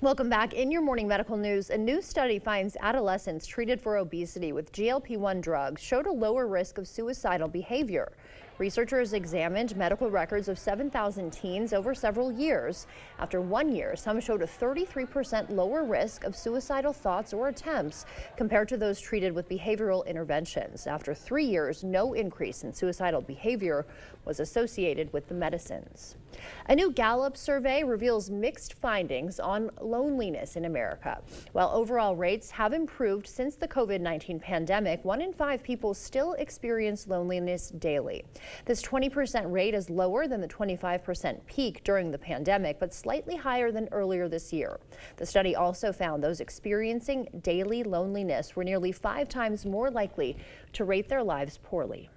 Welcome back. In your morning medical news, a new study finds adolescents treated for obesity with GLP-1 drugs showed a lower risk of suicidal behavior. Researchers examined medical records of 7,000 teens over several years. After 1 year, some showed a 33% lower risk of suicidal thoughts or attempts compared to those treated with behavioral interventions. After 3 years, no increase in suicidal behavior was associated with the medicines. A new Gallup survey reveals mixed findings on loneliness in America. While overall rates have improved since the COVID-19 pandemic, 1 in 5 people still experience loneliness daily. This 20% rate is lower than the 25% peak during the pandemic, but slightly higher than earlier this year. The study also found those experiencing daily loneliness were nearly 5 times more likely to rate their lives poorly.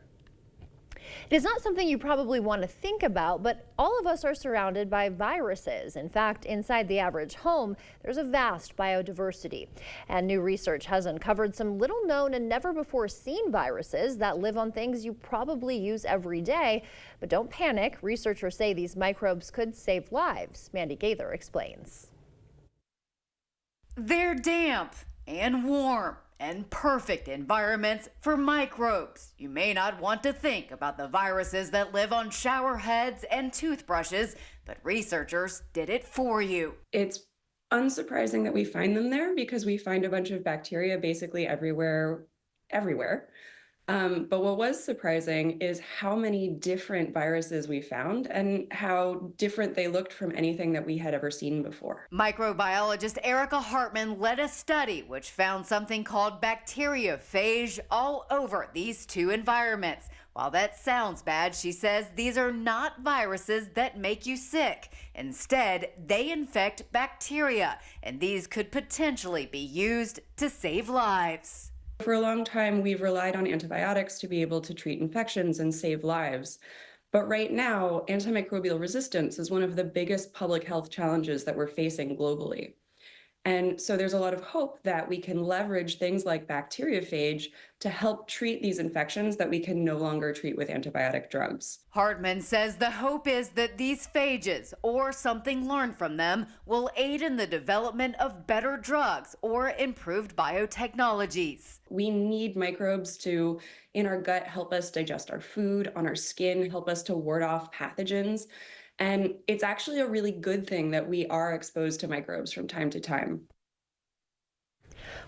It is not something you probably want to think about, but all of us are surrounded by viruses. In fact, inside the average home, there's a vast biodiversity. And new research has uncovered some little known and never before seen viruses that live on things you probably use every day. But don't panic. Researchers say these microbes could save lives. Mandy Gaither explains. They're damp and warm and perfect environments for microbes. You may not want to think about the viruses that live on shower heads and toothbrushes, but researchers did it for you. It's unsurprising that we find them there because we find a bunch of bacteria basically everywhere. But what was surprising is how many different viruses we found and how different they looked from anything that we had ever seen before. Microbiologist Erica Hartman led a study which found something called bacteriophage all over these two environments. While that sounds bad, she says these are not viruses that make you sick. Instead, they infect bacteria, and these could potentially be used to save lives. For a long time, we've relied on antibiotics to be able to treat infections and save lives. But right now, antimicrobial resistance is one of the biggest public health challenges that we're facing globally. And so there's a lot of hope that we can leverage things like bacteriophage to help treat these infections that we can no longer treat with antibiotic drugs. Hartman says the hope is that these phages, or something learned from them, will aid in the development of better drugs or improved biotechnologies. We need microbes to, in our gut, help us digest our food, on our skin, help us to ward off pathogens. And it's actually a really good thing that we are exposed to microbes from time to time.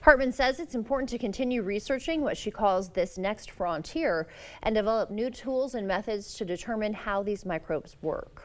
Hartman says it's important to continue researching what she calls this next frontier and develop new tools and methods to determine how these microbes work.